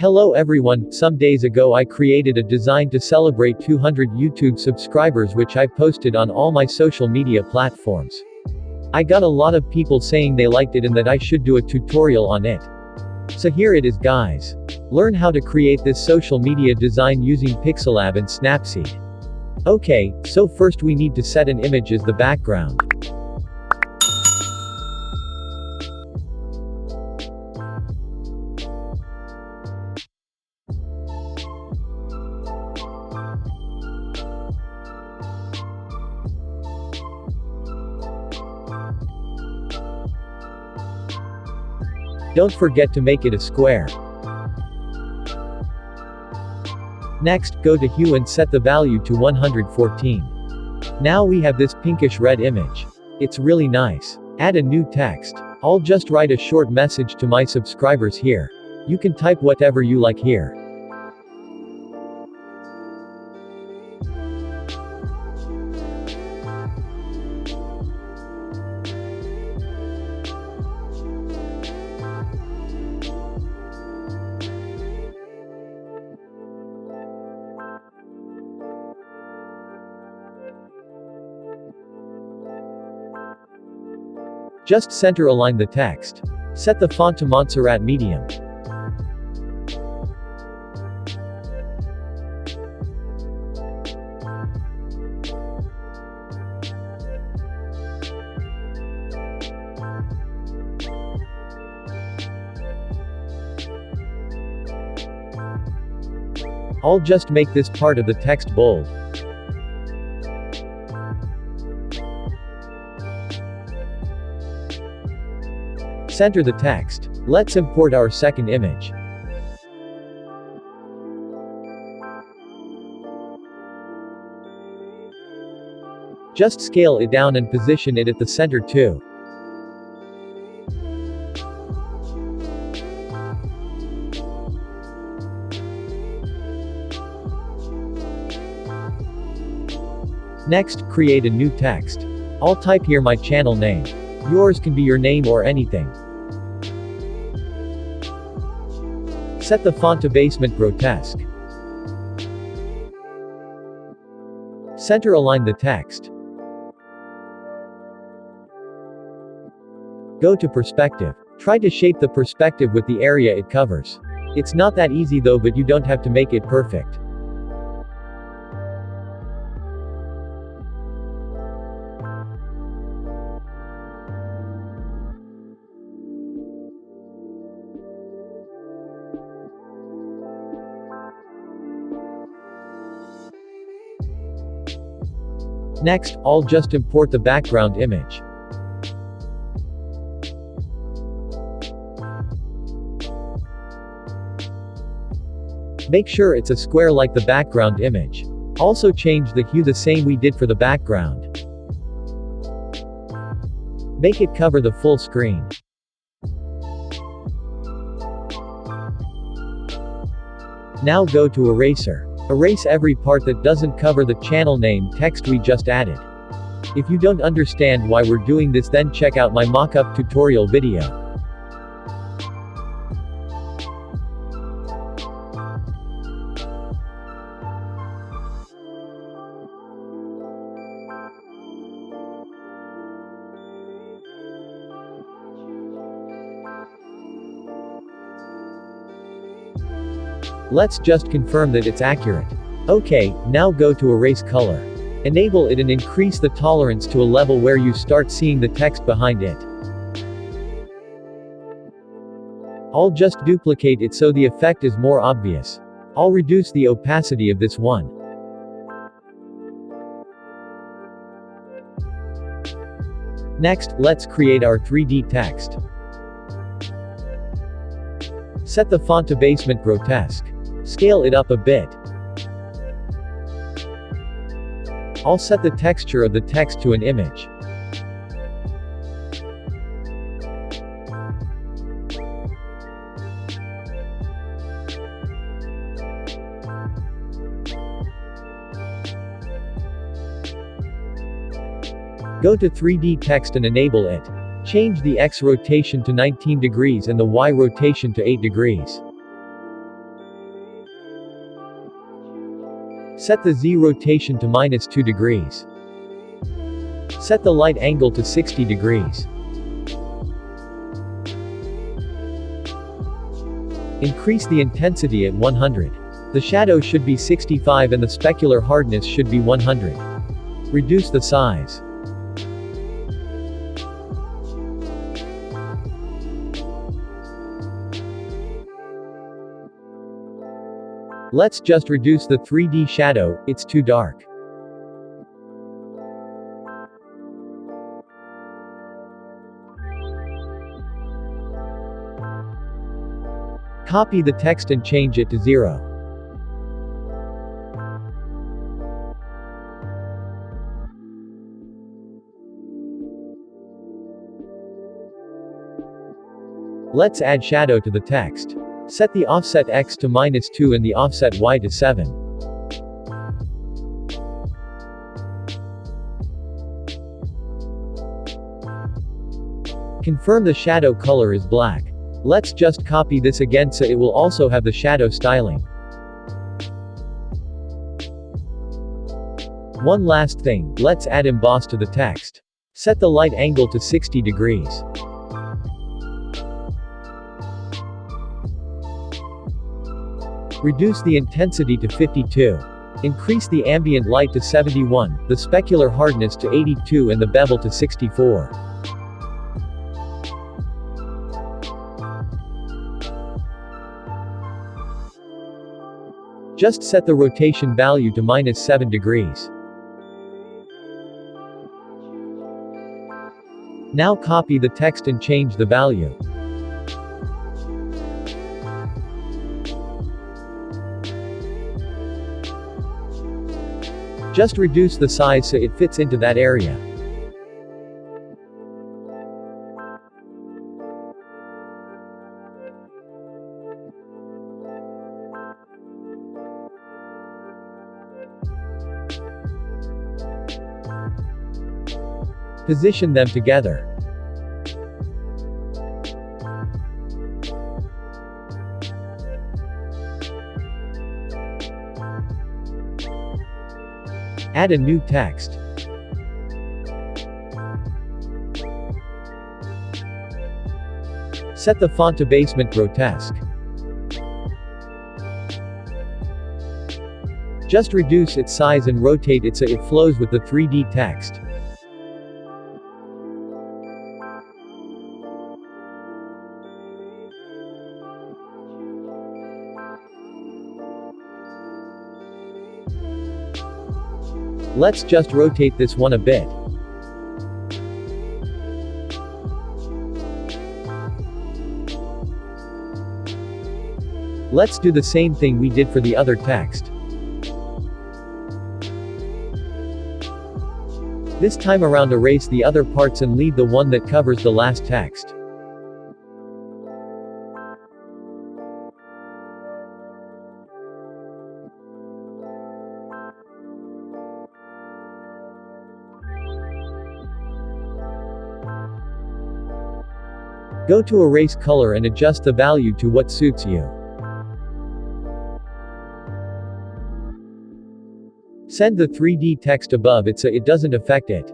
Hello everyone, some days ago I created a design to celebrate 200 YouTube subscribers which I posted on all my social media platforms. I got a lot of people saying they liked it and that I should do a tutorial on it. So here it is guys. Learn how to create this social media design using Pixellab and Snapseed. Okay, so first we need to set an image as the background. Don't forget to make it a square. Next, go to Hue and set the value to 114. Now we have this pinkish red image. It's really nice. Add a new text. I'll just write a short message to my subscribers here. You can type whatever you like here. Just center align the text. Set the font to Montserrat medium. I'll just make this part of the text bold. Center the text. Let's import our second image. Just scale it down and position it at the center too. Next, create a new text. I'll type here my channel name. Yours can be your name or anything. Set the font to basement Grotesque. Center align the text. Go to perspective. Try to shape the perspective with the area it covers. It's not that easy though, but you don't have to make it perfect. Next, I'll just import the background image. Make sure it's a square like the background image. Also change the hue the same we did for the background. Make it cover the full screen. Now go to Eraser. Erase every part that doesn't cover the channel name text we just added. If you don't understand why we're doing this, then check out my mock-up tutorial video. Let's just confirm that it's accurate. Okay, now go to Erase Color. Enable it and increase the tolerance to a level where you start seeing the text behind it. I'll just duplicate it so the effect is more obvious. I'll reduce the opacity of this one. Next, let's create our 3D text. Set the font to basement Grotesque. Scale it up a bit. I'll set the texture of the text to an image. Go to 3D text and enable it. Change the X rotation to 19 degrees and the Y rotation to 8 degrees. Set the Z rotation to -2 degrees. Set the light angle to 60 degrees. Increase the intensity at 100. The shadow should be 65 and the specular hardness should be 100. Reduce the size. Let's just reduce the 3D shadow, it's too dark. Copy the text and change it to 0. Let's add shadow to the text. Set the offset X to -2 and the offset Y to 7. Confirm the shadow color is black. Let's just copy this again so it will also have the shadow styling. One last thing, let's add emboss to the text. Set the light angle to 60 degrees. Reduce the intensity to 52. Increase the ambient light to 71, the specular hardness to 82 and the bevel to 64. Just set the rotation value to -7 degrees. Now copy the text and change the value. Just reduce the size so it fits into that area. Position them together. Add a new text. Set the font to basement Grotesque. Just reduce its size and rotate it so it flows with the 3D text. Let's just rotate this one a bit. Let's do the same thing we did for the other text. This time around erase the other parts and leave the one that covers the last text. Go to Erase Color and adjust the value to what suits you. Send the 3D text above it so it doesn't affect it.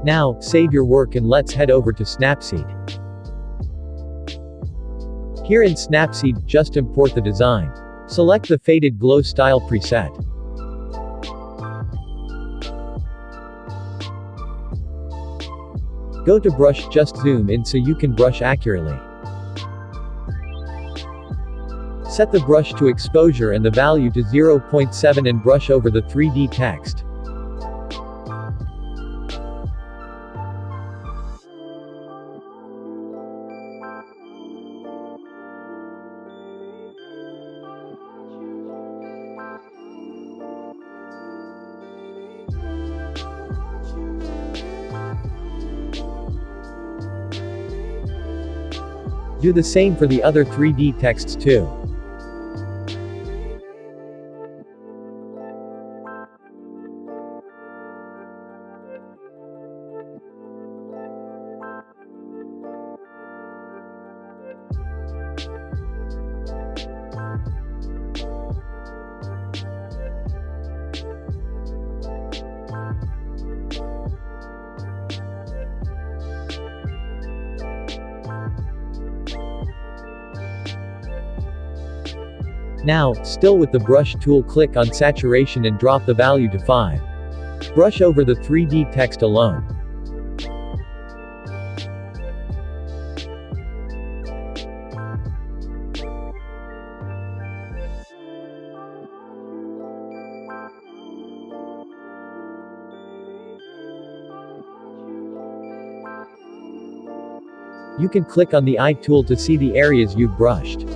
Now, save your work and let's head over to Snapseed. Here in Snapseed, just import the design. Select the Faded Glow Style preset. Go to Brush, just zoom in so you can brush accurately. Set the brush to exposure and the value to 0.7 and brush over the 3D text. Do the same for the other 3D texts too. Now, still with the brush tool, click on saturation and drop the value to 5. Brush over the 3D text alone. You can click on the eye tool to see the areas you've brushed.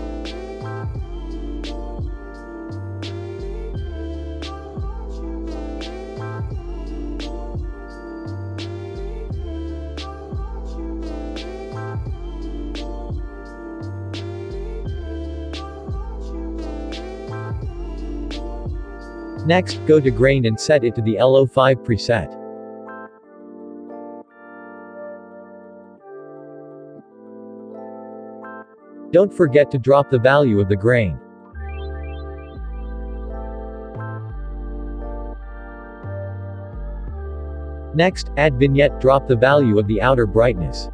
Next, go to Grain and set it to the LO5 preset. Don't forget to drop the value of the grain. Next, add vignette, drop the value of the outer brightness.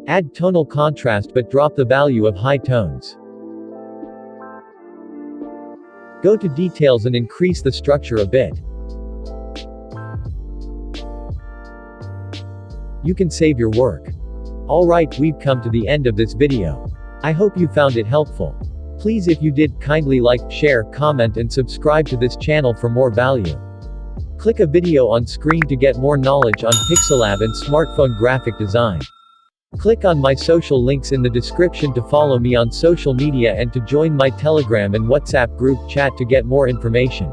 Add tonal contrast but drop the value of high tones. Go to details and increase the structure a bit. You can save your work. Alright, we've come to the end of this video. I hope you found it helpful. Please, if you did, kindly like, share, comment and subscribe to this channel for more value. Click a video on screen to get more knowledge on Pixellab and smartphone graphic design. Click on my social links in the description to follow me on social media and to join my Telegram and WhatsApp group chat to get more information.